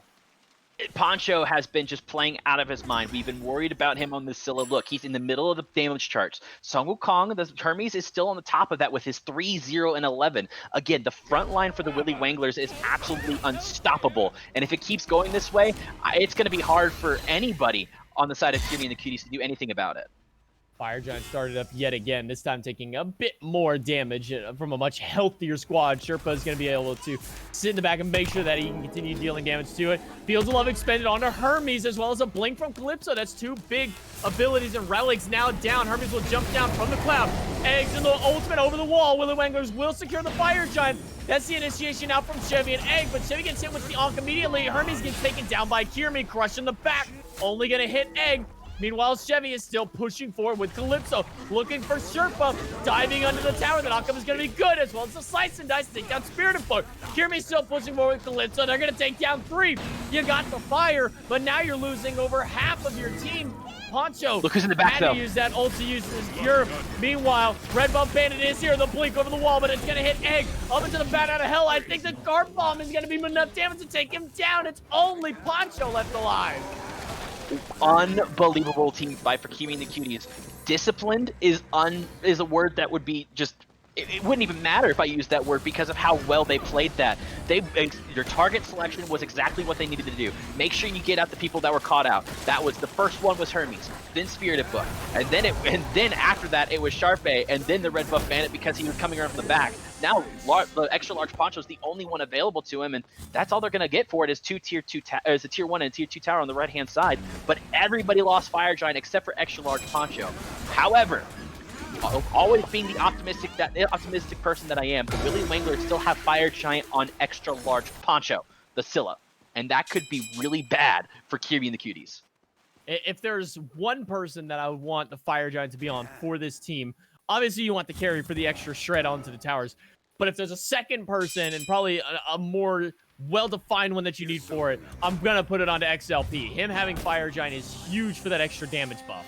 Poncho has been just playing out of his mind. We've been worried about him on this Scylla. Look, he's in the middle of the damage charts. Sun Wukong, the Hermes, is still on the top of that with his 3-0-11. Again, the front line for the Willy Wanglers is absolutely unstoppable. And if it keeps going this way, it's going to be hard for anybody on the side of Kieran and the Cuties to do anything about it. Fire Giant started up yet again, this time taking a bit more damage from a much healthier squad. Sherpa is going to be able to sit in the back and make sure that he can continue dealing damage to it. Fields of Love expended onto Hermes, as well as a blink from Calypso. That's 2 big abilities, and Relic's now down. Hermes will jump down from the cloud. Eggs and the ultimate over the wall. Willy Wanglers will secure the Fire Giant. That's the initiation out from Chevy and Egg, but Chevy gets hit with the Ankh immediately. Hermes gets taken down by Kieran, crushed in the back. Only going to hit Egg. Meanwhile, Chevy is still pushing forward with Calypso, looking for Sherpa, diving under the tower. The outcome is going to be good, as well as the Slice and Dice to take down Spirited Float. Kieran's still pushing forward with Calypso. They're going to take down 3. You got the fire, but now you're losing over half of your team. Poncho look who's in the back, had to use that ult to use this cure. Meanwhile, Red Buff Bandit is here. The blink over the wall, but it's going to hit Egg up into the bat out of hell. I think the Guard Bomb is going to be enough damage to take him down. It's only Poncho left alive. Unbelievable team fight for Kieran and the Cuties. Disciplined is a word that would be just, it wouldn't even matter if I used that word because of how well they played that. Your target selection was exactly what they needed to do. Make sure you get out the people that were caught out. That was the first one was Hermes, then Spirited Book, and then after that it was Sharpay, and then the Red Buff Bandit because he was coming around from the back. Now the extra large Poncho is the only one available to him, and that's all they're gonna get for it is a tier 1 and tier 2 tower on the right hand side. But everybody lost Fire Giant except for extra large Poncho. However, always being the optimistic person that I am, the Willy Wanglers still have Fire Giant on extra large Poncho, the Scylla, and that could be really bad for Kieran and the Cuties. If there's one person that I would want the Fire Giant to be on for this team, obviously you want the carry for the extra shred onto the towers. But if there's a second person and probably a more well-defined one that you need for it, I'm going to put it onto XLP. Him having Fire Giant is huge for that extra damage buff.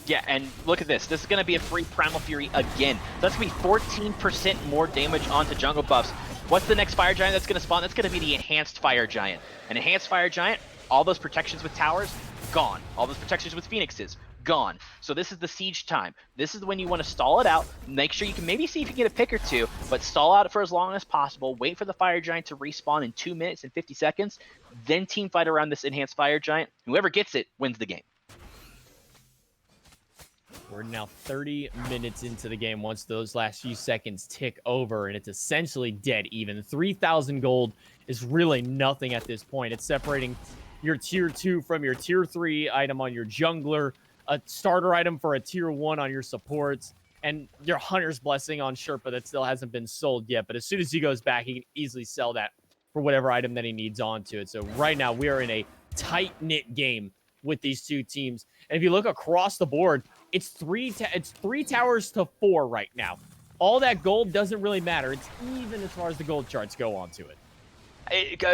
Yeah, and look at this. This is going to be a free Primal Fury again. So that's going to be 14% more damage onto jungle buffs. What's the next Fire Giant that's going to spawn? That's going to be the Enhanced Fire Giant. An Enhanced Fire Giant, all those protections with towers, gone. All those protections with Phoenixes, gone. So this is the siege time. This is when you want to stall it out. Make sure you can maybe see if you can get a pick or two, but stall out for as long as possible. Wait for the fire giant to respawn in 2 minutes and 50 seconds. Then team fight around this enhanced fire giant. Whoever gets it wins the game. We're now 30 minutes into the game once those last few seconds tick over, and it's essentially dead even. 3,000 gold is really nothing at this point. It's separating your tier 2 from your tier 3 item on your jungler, a starter item for a tier 1 on your supports, and your Hunter's Blessing on Sherpa that still hasn't been sold yet. But as soon as he goes back, he can easily sell that for whatever item that he needs onto it. So right now, we are in a tight-knit game with these two teams. And if you look across the board, it's three towers to 4 right now. All that gold doesn't really matter. It's even as far as the gold charts go onto it.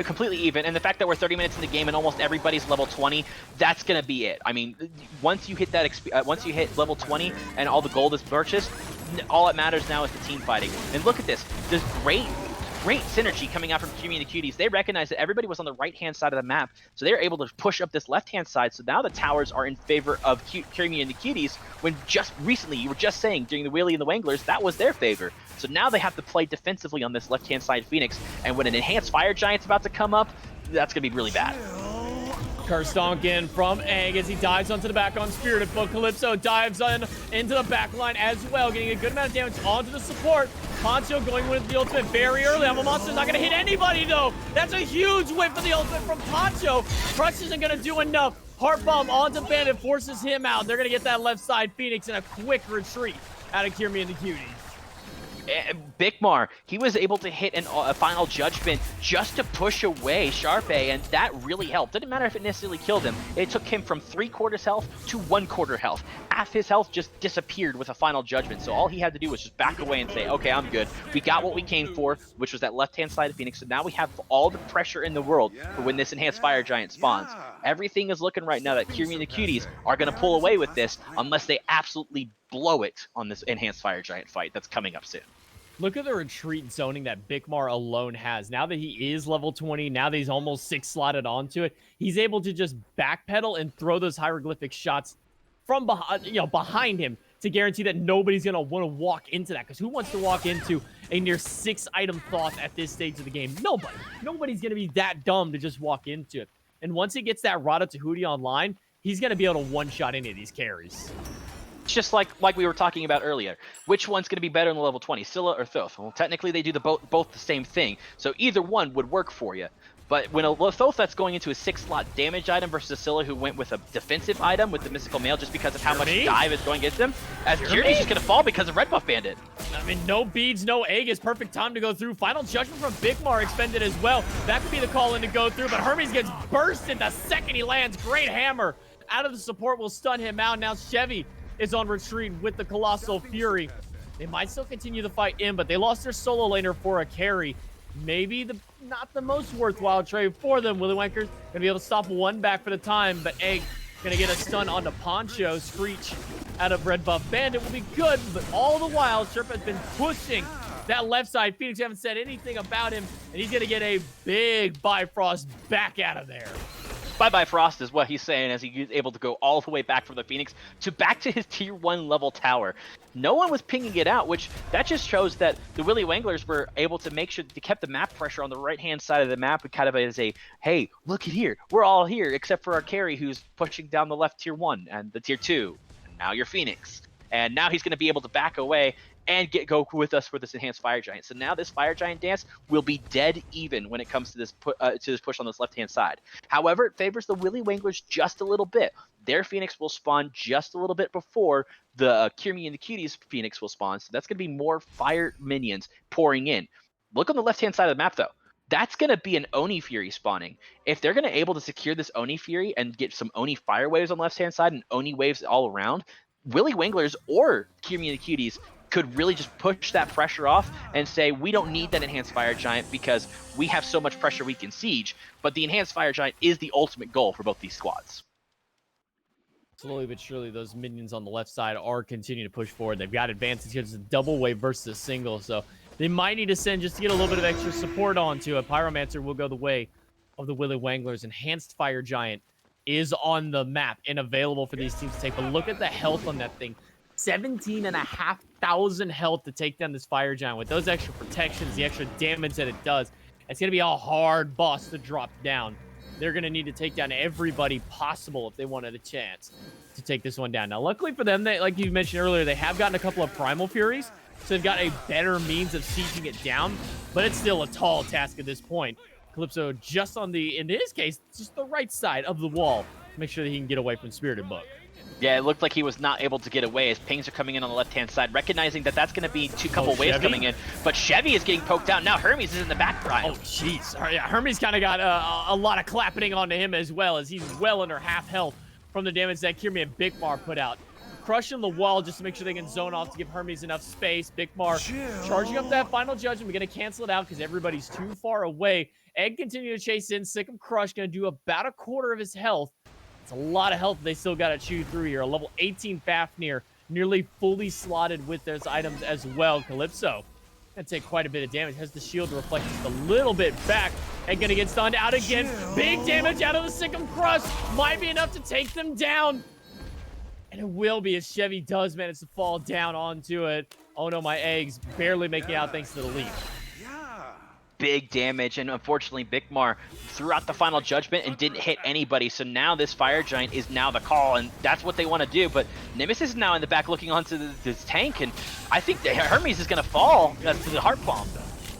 Completely even, and the fact that we're 30 minutes in the game and almost everybody's level 20, that's gonna be it. I mean, once you hit that, once you hit level 20 and all the gold is purchased, all that matters now is the team fighting. And look at this, there's great synergy coming out from Kirmi and the Cuties. They recognize that everybody was on the right-hand side of the map, so they're able to push up this left-hand side. So now the towers are in favor of Kirmi and the Cuties, when just recently, you were just saying, during the Wheelie and the Wanglers, that was their favor. So now they have to play defensively on this left-hand side Phoenix, and when an enhanced fire giant's about to come up, that's going to be really bad. Karstonkin from Egg as he dives onto the back on Spirited Foot. Calypso dives into the back line as well, getting a good amount of damage onto the support. Poncho going with the ultimate very early. I'm a Monster's not going to hit anybody, though. That's a huge whip for the ultimate from Poncho. Crush isn't going to do enough. Heart Bomb onto Bandit forces him out. They're going to get that left side Phoenix in a quick retreat out of Kirmi and the Cuties. Bigmar, he was able to hit a final judgment just to push away Sharpe, and that really helped. Didn't matter if it necessarily killed him. It took him from 3/4 health to 1/4 health. Half his health just disappeared with a final judgment, so all he had to do was just back away and say, okay, I'm good. We got what we came for, which was that left-hand side of Phoenix, so now we have all the pressure in the world for when this enhanced fire giant spawns. Everything is looking right now that Kirmi and the Cuties are going to pull away with this unless they absolutely blow it on this enhanced fire giant fight that's coming up soon. Look at the retreat zoning that Bigmar alone has. Now that he is level 20, now that he's almost 6 slotted onto it, he's able to just backpedal and throw those hieroglyphic shots from behind him to guarantee that nobody's going to want to walk into that. Because who wants to walk into a near 6-item Thoth at this stage of the game? Nobody. Nobody's going to be that dumb to just walk into it. And once he gets that Rada Tahuti online, he's going to be able to one-shot any of these carries. It's just like we were talking about earlier. Which one's going to be better in the level 20, Scylla or Thoth? Well, technically they do both the same thing, so either one would work for you. But when a Thoth that's going into a 6-slot damage item versus a Scylla who went with a defensive item with the Mystical Mail just because of how much dive is going against them, as Journey's just going to fall because of Red Buff Bandit. I mean, no beads, no egg is perfect time to go through. Final Judgment from Bigmar expended as well. That could be the call-in to go through, but Hermes gets bursted the second he lands. Great hammer out of the support will stun him out. Now Chevy is on retreat with the Colossal Fury. They might still continue the fight in, but they lost their solo laner for a carry. Maybe not the most worthwhile trade for them. Willy Wanker's gonna be able to stop one back for the time, but Egg gonna get a stun onto Poncho. Screech out of Red Buff Bandit will be good, but all the while, Sherpa has been pushing that left side. Phoenix haven't said anything about him, and he's gonna get a big Bifrost back out of there. Bye-bye Frost is what he's saying as he's able to go all the way back from the Phoenix to back to his tier 1 level tower. No one was pinging it out, which that just shows that the Willy Wanglers were able to make sure they kept the map pressure on the right-hand side of the map kind of as a, hey, look at here, we're all here except for our carry who's pushing down the left tier 1 and the tier 2, and now you're Phoenix. And now he's going to be able to back away and go with us for this enhanced fire giant. So now this fire giant dance will be dead even when it comes to this push on this left-hand side. However, it favors the Willy Wanglers just a little bit. Their Phoenix will spawn just a little bit before the Kirmi and the Cuties Phoenix will spawn. So that's going to be more fire minions pouring in. Look on the left-hand side of the map, though. That's going to be an Oni Fury spawning. If they're going to able to secure this Oni Fury and get some Oni fire waves on the left-hand side and Oni waves all around, Willy Wanglers or Kirmi and the Cuties could really just push that pressure off and say, we don't need that enhanced fire giant because we have so much pressure we can siege. But the enhanced fire giant is the ultimate goal for both these squads. Slowly but surely, those minions on the left side are continuing to push forward. They've got advantage because it's a double wave versus a single, so they might need to send just to get a little bit of extra support onto it. Pyromancer will go the way of the Willy Wanglers. Enhanced fire giant is on the map and available for these teams to take. But look at the health on that thing. 17,500 health to take down this fire giant. With those extra protections, the extra damage that it does, it's going to be a hard boss to drop down. They're going to need to take down everybody possible if they wanted a chance to take this one down. Now, luckily for them, they, like you mentioned earlier, they have gotten a couple of Primal Furies, so they've got a better means of sieging it down, but it's still a tall task at this point. Calypso just on the, in his case, just the right side of the wall to make sure that he can get away from Spirited Book. Yeah, it looked like he was not able to get away as pings are coming in on the left-hand side, recognizing that that's going to be couple waves coming in. But Chevy is getting poked out. Now Hermes is in the background. Oh, jeez. Yeah, Hermes kind of got a lot of clapping onto him as well, as he's well under half health from the damage that Kirmi and Bigmar put out. Crushing the wall just to make sure they can zone off to give Hermes enough space. Bigmar charging up that final judgment. We're going to cancel it out because everybody's too far away. Egg continue to chase in. Sick'em Crush going to do about a quarter of his health. It's a lot of health they still got to chew through here. A level 18 Fafnir, nearly fully slotted with those items as well. Calypso gonna take quite a bit of damage. Has the shield to reflect just a little bit back. And gonna get stunned out again. Big damage out of the Sick'em Crush. Might be enough to take them down. And it will be as Chevy does manage to fall down onto it. Oh no, my eggs barely making out thanks to the leap. Big damage, and unfortunately Bigmar threw out the final judgment and didn't hit anybody, so now this fire giant is now the call, and that's what they want to do. But Nemesis is now in the back looking onto this tank, and I think that Hermes is going to fall to the heart bomb.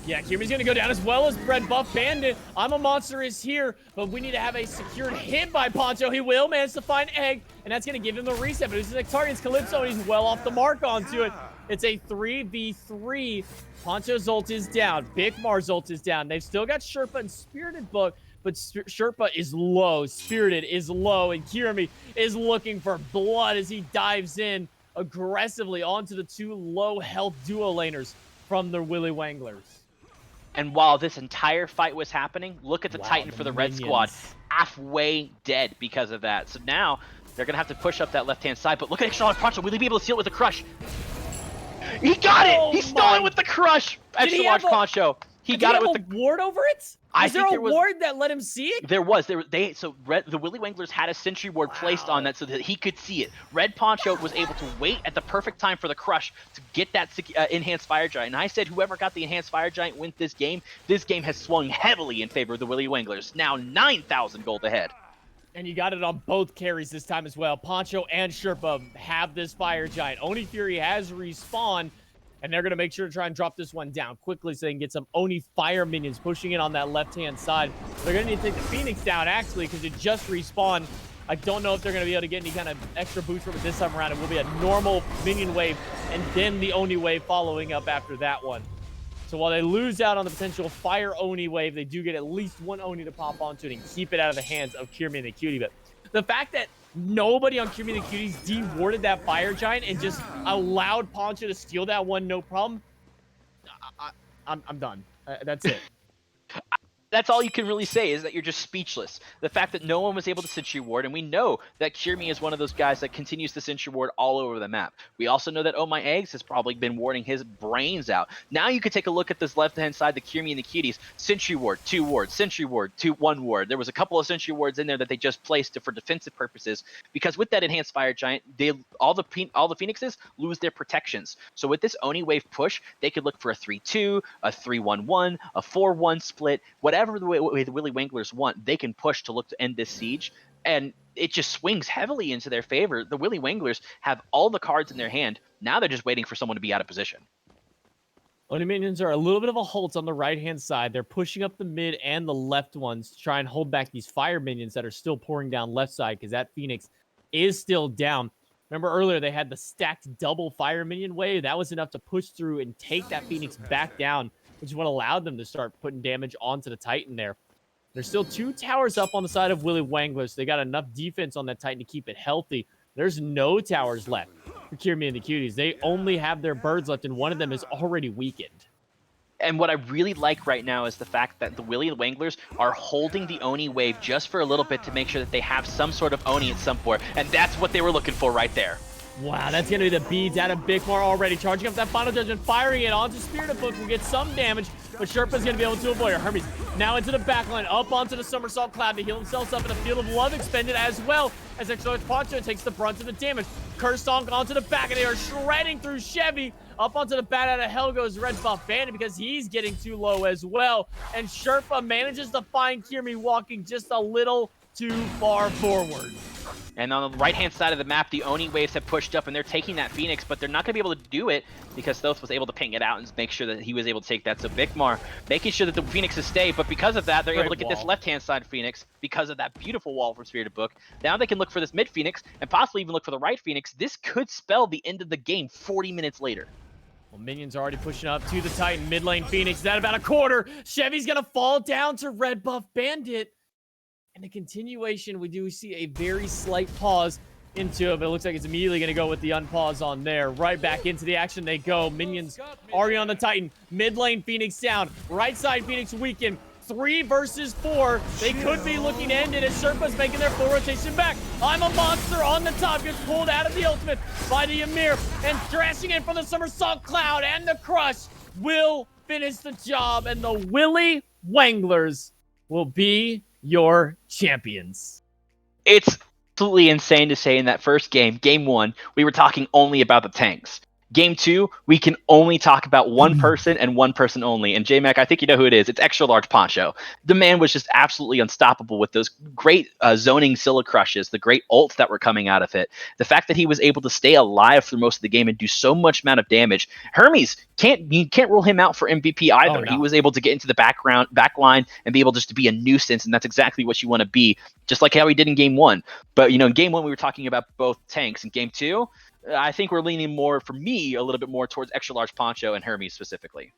Yeah, Kirmi's going to go down as well as Red Buff Bandit. I'm a Monster is here, but we need to have a secured hit by Poncho. He will manage to find Egg, and that's going to give him the reset, but his next target is Calypso, and he's well off the mark onto it. It's a 3v3. Poncho's ult is down. Bigmar's ult is down. They've still got Sherpa and Spirited Book, but Sherpa is low. Spirited is low, and Kirmi is looking for blood as he dives in aggressively onto the two low health duo laners from the Willy Wanglers. And while this entire fight was happening, look at the Titan for the Red Squad. Halfway dead because of that. So now they're going to have to push up that left-hand side. But look at extra large Poncho. Will he be able to seal it with the Crush? He got it! He stole it with the Crush! Extra large Poncho. He got it with the ward over it? Was there a ward that let him see it? There was. The Willy Wanglers had a sentry ward placed on that so that he could see it. Red Poncho was able to wait at the perfect time for the Crush to get that enhanced fire giant. And I said whoever got the enhanced fire giant wins this game. This game has swung heavily in favor of the Willy Wanglers. Now 9,000 gold ahead. And you got it on both carries this time as well. Poncho and Sherpa have this fire giant. Oni Fury has respawned. And they're going to make sure to try and drop this one down quickly so they can get some Oni fire minions pushing in on that left-hand side. They're going to need to take the Phoenix down, actually, because it just respawned. I don't know if they're going to be able to get any kind of extra boost from it this time around. It will be a normal minion wave and then the Oni wave following up after that one. So while they lose out on the potential fire Oni wave, they do get at least one Oni to pop onto it and keep it out of the hands of Kirmi and the Cutie. But the fact that nobody on Kirmi and the Cuties de-warded that fire giant and just allowed Poncho to steal that one, no problem. I'm done. That's it. That's all you can really say is that you're just speechless. The fact that no one was able to sentry ward, and we know that Kirmi is one of those guys that continues to sentry ward all over the map. We also know that Oh My Eggs has probably been warding his brains out. Now you could take a look at this left-hand side, the Kirmi and the Cuties. Sentry ward, 2 wards. Sentry ward, 1 ward. There was a couple of sentry wards in there that they just placed for defensive purposes, because with that enhanced fire giant, all the Phoenixes lose their protections. So with this Oni wave push, they could look for a 3-2, a 3-1-1, a 4-1 split, whatever the way the Willy Wanglers want, they can push to look to end this siege, and it just swings heavily into their favor. The Willy Wanglers have all the cards in their hand. Now they're just waiting for someone to be out of position. Oni minions are a little bit of a halt on the right-hand side. They're pushing up the mid and the left ones to try and hold back these fire minions that are still pouring down left side, because that Phoenix is still down. Remember earlier they had the stacked double fire minion wave. That was enough to push through and take that Phoenix back down, which is what allowed them to start putting damage onto the Titan there. There's still 2 towers up on the side of Willy Wangler, so they got enough defense on that Titan to keep it healthy. There's no towers left for Kirmi and the Cuties. They only have their birds left, and one of them is already weakened. And what I really like right now is the fact that the Willy Wanglers are holding the Oni wave just for a little bit to make sure that they have some sort of Oni at some point. And that's what they were looking for right there. Wow, that's going to be the beads out of Bigmar already. Charging up that final judgment, firing it onto Spirit Book will get some damage, but Sherpa's going to be able to avoid it. Hermes now into the backline, up onto the Somersault Cloud to heal himself up in a Field of Love expended as well as Extra Large Poncho takes the brunt of the damage. Curse Song onto the back, and they are shredding through Chevy. Up onto the bat out of hell goes Red Buff Bandit because he's getting too low as well. And Sherpa manages to find Kirmi walking just a little too far forward. And on the right-hand side of the map, the Oni waves have pushed up, and they're taking that Phoenix, but they're not going to be able to do it because Thoth was able to ping it out and make sure that he was able to take that. So Bigmar making sure that the Phoenixes stay, but because of that, they're able to get this left-hand side Phoenix because of that beautiful wall from Spirited Book. Now they can look for this mid Phoenix and possibly even look for the right Phoenix. This could spell the end of the game 40 minutes later. Well, Minions already pushing up to the Titan. Mid lane Phoenix, that about a quarter. Chevy's going to fall down to Red Buff Bandit. And a continuation, we do see a very slight pause into it, but it looks like it's immediately going to go with the unpause on there. Right back into the action they go. Minions already on the Titan. Mid lane Phoenix down. Right side Phoenix weakened. 3 versus 4. They could be looking to end it as Sherpa's making their full rotation back. I'm a monster on the top. Gets pulled out of the ultimate by the Ymir. And crashing in from the Somersault Cloud. And the Crush will finish the job. And the Willy Wanglers will be your champions. It's absolutely insane to say in that first game, game 1, we were talking only about the tanks. Game 2, we can only talk about one person and one person only. And J-Mac, I think you know who it is. It's Extra Large Poncho. The man was just absolutely unstoppable with those great zoning Scylla crushes, the great ults that were coming out of it. The fact that he was able to stay alive through most of the game and do so much amount of damage. Hermes, you can't rule him out for MVP either. Oh, no. He was able to get into the back line and be able just to be a nuisance, and that's exactly what you want to be, just like how he did in game 1. But, you know, in game 1, we were talking about both tanks. In game 2, I think we're leaning more, for me, a little bit more towards Extra Large Poncho and Hermes specifically.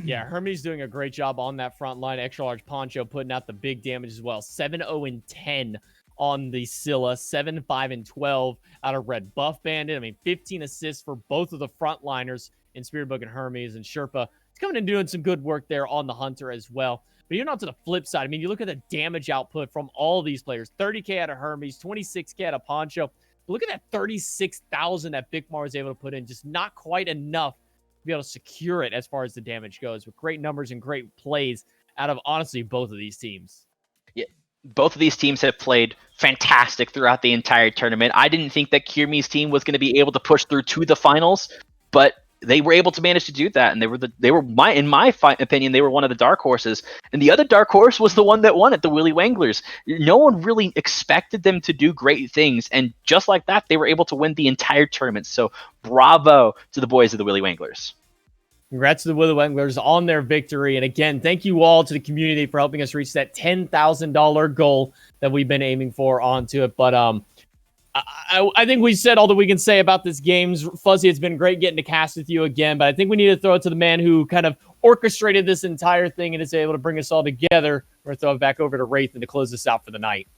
Yeah, Hermes doing a great job on that front line. Extra Large Poncho putting out the big damage as well. 7-0-10 on the Scylla. 7-5-12 out of Red Buff Bandit. I mean, 15 assists for both of the frontliners in Spirit Book and Hermes. And Sherpa is coming and doing some good work there on the Hunter as well. But even on to the flip side, I mean, you look at the damage output from all these players. 30k out of Hermes, 26k out of Poncho. Look at that 36,000 that Bigmar was able to put in. Just not quite enough to be able to secure it as far as the damage goes. With great numbers and great plays out of, honestly, both of these teams. Yeah, both of these teams have played fantastic throughout the entire tournament. I didn't think that Kirmi's team was going to be able to push through to the finals, but they were able to manage to do that, and in my opinion, they were one of the dark horses. And the other dark horse was the one that won it, the Willy Wanglers. No one really expected them to do great things, and just like that, they were able to win the entire tournament. So bravo to the boys of the Willy Wanglers. Congrats to the Willy Wanglers on their victory. And again, thank you all to the community for helping us reach that $10,000 goal that we've been aiming for onto it. But I think we said all that we can say about this games. Fuzzy, it's been great getting to cast with you again, but I think we need to throw it to the man who kind of orchestrated this entire thing and is able to bring us all together. We're going to throw it back over to Wraithyn to close this out for the night.